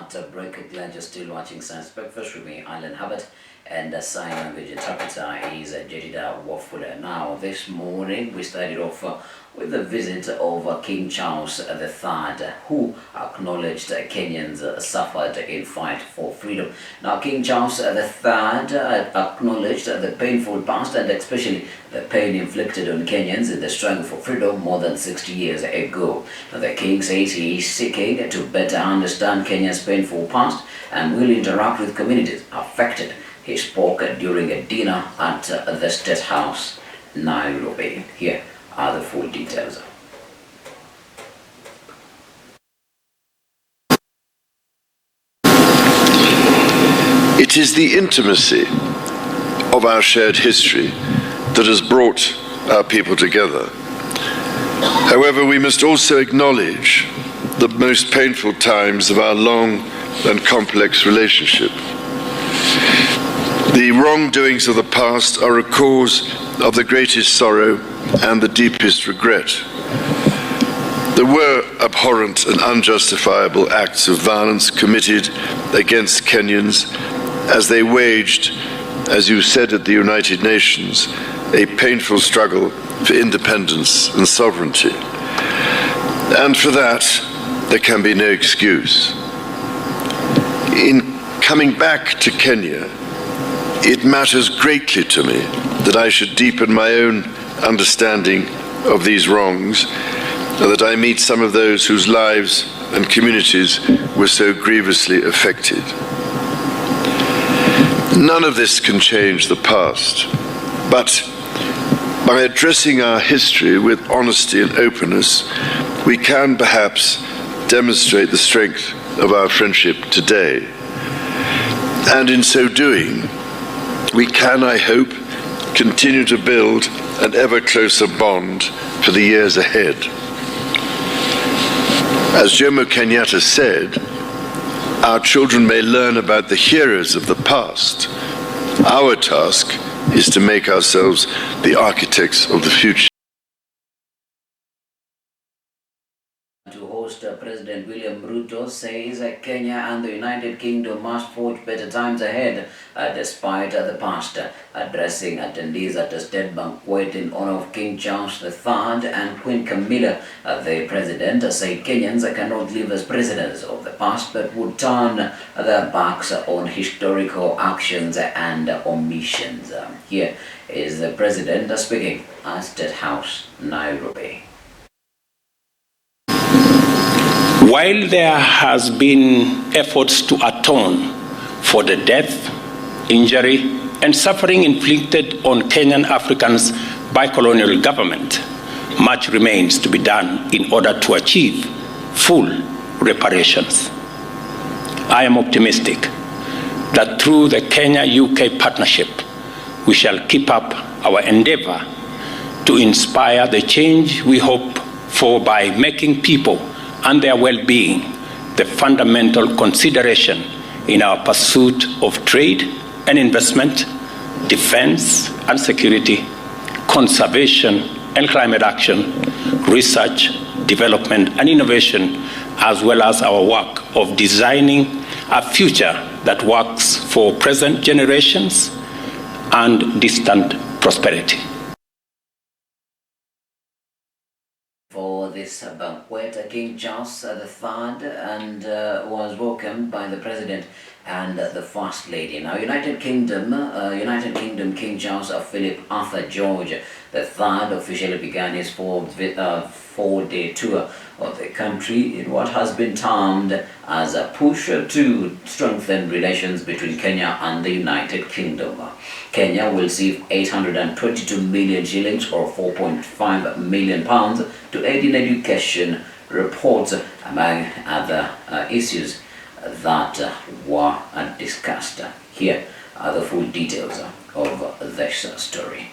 at break. Glad you're still watching Science Breakfast with me, HERBERT, and the sign language interpreter is Jedida Wafula. Now, this morning we started off with the visit of King Charles III, who acknowledged Kenyans suffered in fight for freedom. Now, King Charles III acknowledged the painful past and especially the pain inflicted on Kenyans in the struggle for freedom more than 60 years ago. Now, the king says he is seeking to better understand Kenya's painful past and will interact with communities affected. He spoke during a dinner at the State House, Nairobi. Here are the full details. It is the intimacy of our shared history that has brought our people together. However, we must also acknowledge the most painful times of our long and complex relationship. The wrongdoings of the past are a cause of the greatest sorrow and the deepest regret. There were abhorrent and unjustifiable acts of violence committed against Kenyans as they waged, as you said at the United Nations, a painful struggle for independence and sovereignty. And for that, there can be no excuse. In coming back to Kenya, it matters greatly to me that I should deepen my own understanding of these wrongs, and that I meet some of those whose lives and communities were so grievously affected. None of this can change the past, but by addressing our history with honesty and openness, we can perhaps demonstrate the strength of our friendship today. And in so doing, we can, I hope, continue to build an ever closer bond for the years ahead. As Jomo Kenyatta said, our children may learn about the heroes of the past. Our task is to make ourselves the architects of the future. President William Ruto says Kenya and the United Kingdom must forge better times ahead despite the past. Addressing attendees at a state banquet in honor of King Charles III and Queen Camilla, the president said Kenyans cannot live as prisoners of the past but would turn their backs on historical actions and omissions. Here is the president speaking at State House, Nairobi. While there has been efforts to atone for the death, injury, and suffering inflicted on Kenyan Africans by colonial government, much remains to be done in order to achieve full reparations. I am optimistic that through the Kenya-UK partnership, we shall keep up our endeavor to inspire the change we hope for by making people and their well-being the fundamental consideration in our pursuit of trade and investment, defense and security, conservation and climate action, research, development and innovation, as well as our work of designing a future that works for present generations and distant prosperity. For this banquet, King Charles III was welcomed by the President and the First Lady. Now, United Kingdom King Charles Philip Arthur George III officially began his four-day tour of the country in what has been termed as a push to strengthen relations between Kenya and the United Kingdom. Kenya will receive 822 million shillings or 4.5 million pounds to aid in education, reports among other issues that were discussed. Here are the full details of this story.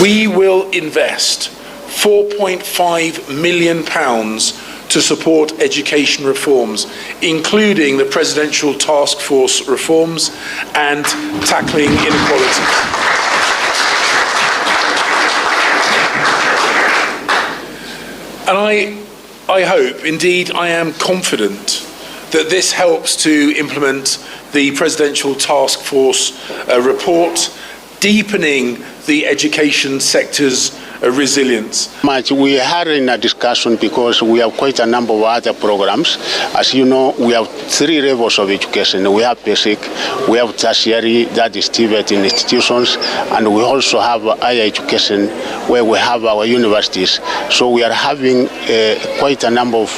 We will invest £4.5 million to support education reforms, including the Presidential Task Force reforms and tackling inequalities. And I I hope, indeed I am confident, that this helps to implement the Presidential Task Force report, deepening the education sector's resilience. We are in a discussion because we have quite a number of other programs. As you know, we have 3 levels of education. We have basic, we have tertiary, that is TVET in institutions, and we also have higher education where we have our universities. So we are having quite a number of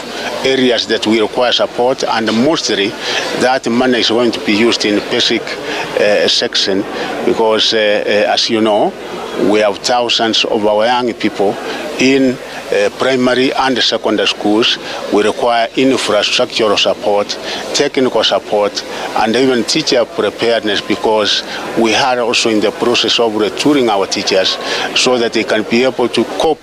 areas that we require support, and mostly that money is going to be used in basic section because, as you know, we have thousands of our young people in primary and secondary schools. We require infrastructural support, technical support, and even teacher preparedness, because we are also in the process of retooling our teachers so that they can be able to cope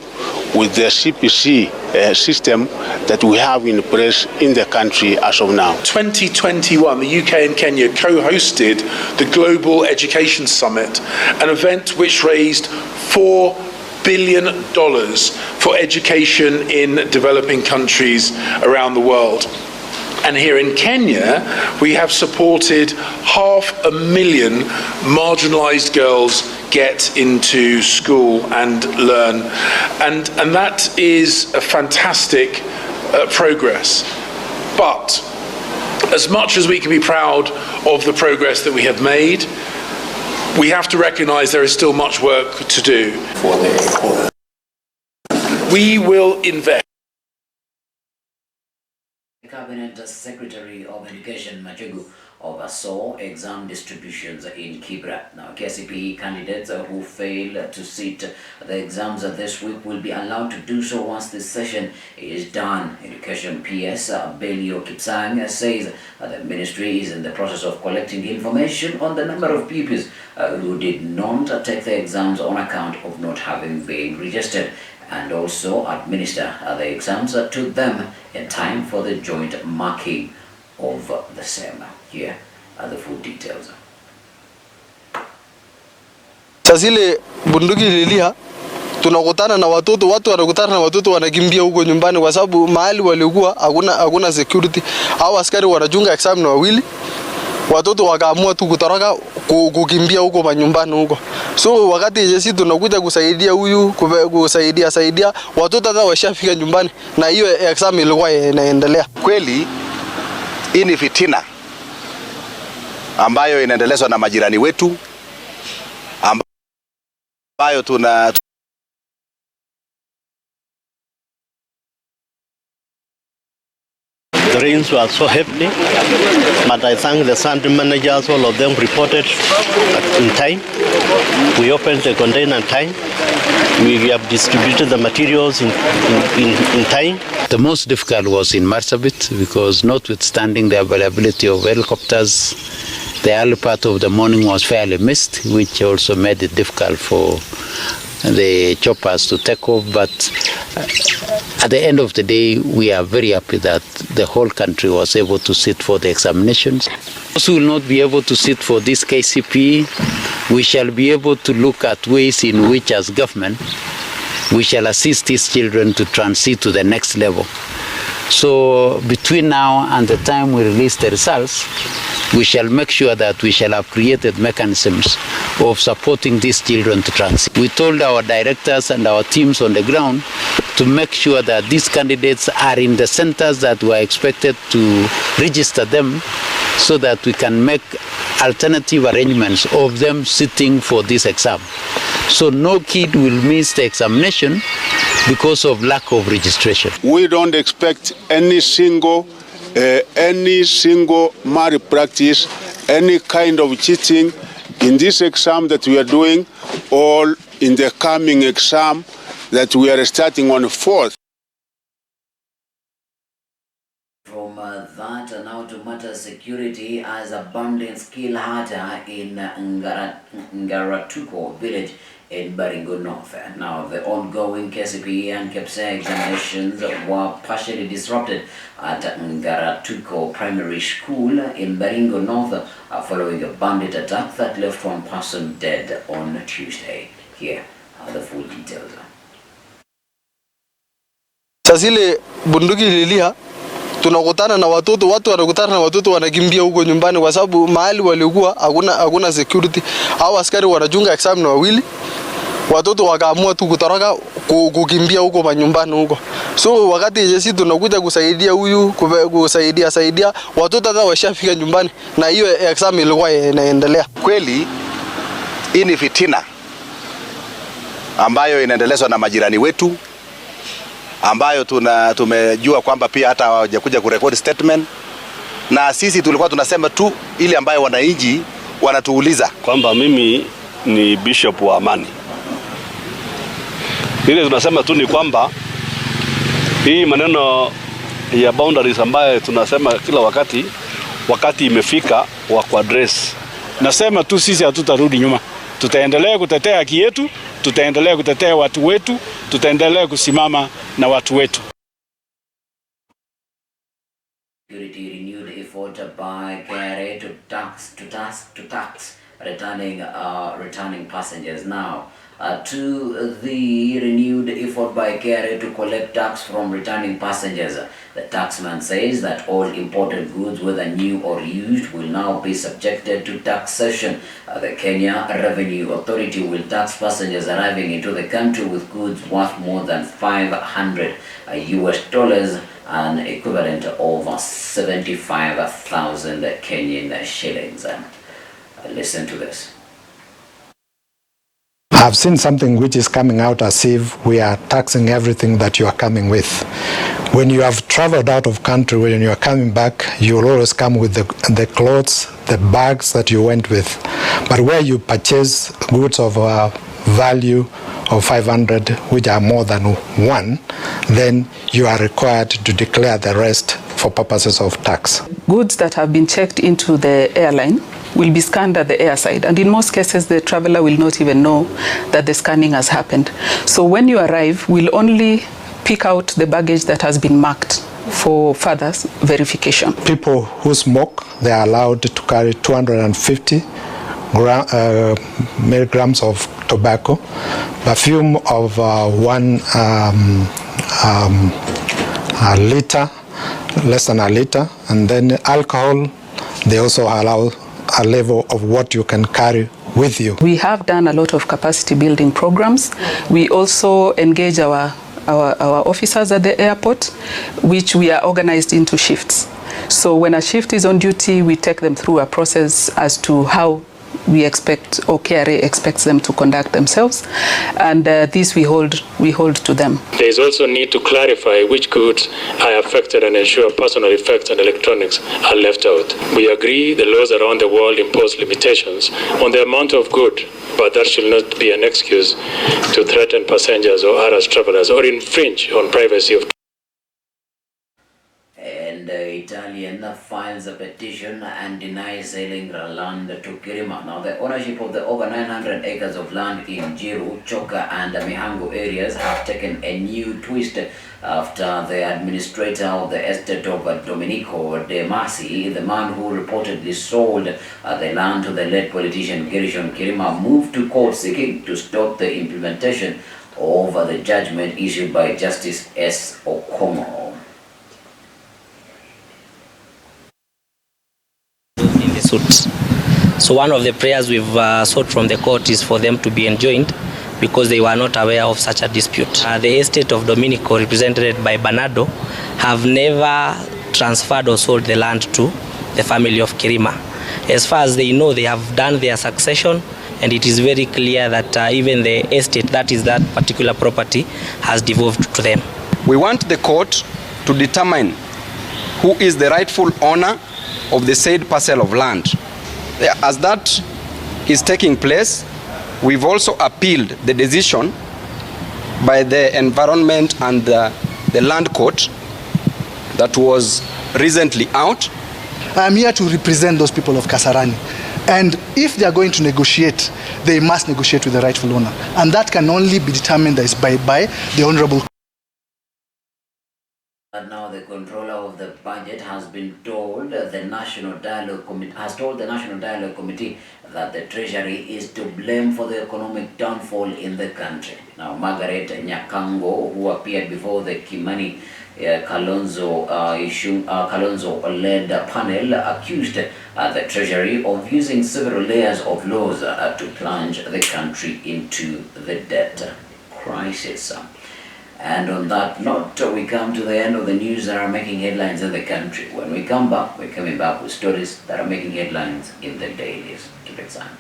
with the CPC system that we have in place in the country as of now. 2021, the UK and Kenya co-hosted the Global Education Summit, an event which raised $4 billion for education in developing countries around the world. And here in Kenya, we have supported 500,000 marginalized girls get into school and learn. And that is a fantastic progress. But as much as we can be proud of the progress that we have made, we have to recognize there is still much work to do. We will invest. Cabinet Secretary of Education Machogu oversaw exam distributions in Kibra. Now, KCPE candidates who fail to sit the exams this week will be allowed to do so once this session is done. Education PS Belio Kipsang says the ministry is in the process of collecting information on the number of pupils who did not take the exams on account of not having been registered, and also administer the exams to them in time for the joint marking of the same. Here are the full details. Zile bunduki ililia, tunakutana na watoto, watu wanakutana na watoto wanakimbia huko nyumbani kwa sababu mahali walikuwa hakuna security. Hao askari wanachunga exam na wawili, watoto wakaamua tu kutoroka kukimbia huko manyumbani huko. So wakati sisi tunakuja kusaidia huyu kusaidia watoto hata washafika nyumbani na hiyo exam ilikuwa inaendelea. Kweli hii ni fitina ambayo inaendelezwa na majirani wetu, ambayo The rains were so heavy, but I thank the center managers, all of them reported in time. We opened the container in time. We have distributed the materials in time. The most difficult was in Marsabit because notwithstanding the availability of helicopters, the early part of the morning was fairly missed, which also made it difficult for the choppers to take off. But at the end of the day, we are very happy that the whole country was able to sit for the examinations. Those who will not be able to sit for this KCPE, we shall be able to look at ways in which as government we shall assist these children to transit to the next level. So between now and the time we release the results, we shall make sure that we shall have created mechanisms of supporting these children to transit. We told our directors and our teams on the ground to make sure that these candidates are in the centers that we are expected to register them, so that we can make alternative arrangements of them sitting for this exam. So no kid will miss the examination because of lack of registration. We don't expect any single malpractice, any kind of cheating in this exam that we are doing, or in the coming exam that we are starting on 4th. From that now to matter security, as a bundling skill harder in Ngaratuko village in Baringo North. Now the ongoing KCPE and KEPSA examinations were partially disrupted at Ngaratuko Primary School in Baringo North following a bandit attack that left one person dead on Tuesday. Here are the full details. zile bunduki ililia, tunakutana na watu wanakutana na watoto wanakimbia huko nyumbani kwa sababu mahali walikuwa hakuna security. Hao askari wanachunga exam na wawili, watoto wakaamua tu kutoroka kukimbia huko manyumbani huko. So wakati sisi tunakuja kusaidia huyu kusaidia watoto hata washafika nyumbani na hiyo exam ilikuwa inaendelea. Kweli hii ni fitina ambayo inaendelezwa na majirani wetu, ambayo tumejua kwamba pia hata hawajakuja kurekodi statement, na sisi tulikuwa tunasema tu ile ambayo wananchi wanatuuliza kwamba mimi ni bishop wa amani. Ile tunasema tu ni kwamba hii maneno ya boundaries ambayo tunasema kila wakati imefika wa kuaddress. Nasema tu sisi hatutarudi nyuma. Tutaendelea kutetea haki yetu, tutaendelea kutetea watu wetu, tutaendelea kusimama na watu wetu. Renewed effort by KRA to tax returning passengers now. To the renewed effort by KRA to collect tax from returning passengers. The taxman says that all imported goods, whether new or used, will now be subjected to taxation. The Kenya Revenue Authority will tax passengers arriving into the country with goods worth more than $500 an equivalent of 75,000 Kenyan shillings. Listen to this. I've seen something which is coming out as if we are taxing everything that you are coming with. When you have traveled out of country, when you are coming back, you will always come with the clothes, the bags that you went with. But where you purchase goods of value of 500, which are more than one, then you are required to declare the rest for purposes of tax. Goods that have been checked into the airline will be scanned at the airside, and in most cases the traveler will not even know that the scanning has happened. So when you arrive, we'll only pick out the baggage that has been marked for further verification. People who smoke, they are allowed to carry 250 milligrams of tobacco, perfume of 1 liter, less than a liter, and then alcohol, they also allow a level of what you can carry with you. We have done a lot of capacity building programs. We also engage our officers at the airport, which we are organized into shifts. So when a shift is on duty, we take them through a process as to how we expect, or KRA expects them to conduct themselves, and this we hold to them. There is also need to clarify which goods are affected and ensure personal effects and electronics are left out. We agree the laws around the world impose limitations on the amount of good, but that should not be an excuse to threaten passengers or harass travelers or infringe on privacy of. And Italian files a petition and denies selling land to Kirima. Now, the ownership of the over 900 acres of land in Jiru, Choka and Mihango areas have taken a new twist after the administrator of the estate of Domenico De Masi, the man who reportedly sold the land to the late politician Gershon Kirima, moved to court seeking to stop the implementation of the judgment issued by Justice S. Okomo. Suits. So one of the prayers we've sought from the court is for them to be enjoined because they were not aware of such a dispute. The estate of Domenico, represented by Bernardo, have never transferred or sold the land to the family of Kirima. As far as they know, they have done their succession, and it is very clear that even the estate, that is that particular property, has devolved to them. We want the court to determine who is the rightful owner of the said parcel of land. As that is taking place, we've also appealed the decision by the Environment and the Land Court that was recently out. I'm here to represent those people of Kasarani. And if they are going to negotiate, they must negotiate with the rightful owner. And that can only be determined by the Honorable And now the controller of the budget has been told the National Dialogue Committee that the Treasury is to blame for the economic downfall in the country. Now, Margaret Nyakango, who appeared before the Kimani Kalonzo-led panel, accused the Treasury of using several layers of laws to plunge the country into the debt crisis. And on that note, we come to the end of the news that are making headlines in the country. When we come back, we're coming back with stories that are making headlines in the dailies. Keep it silent.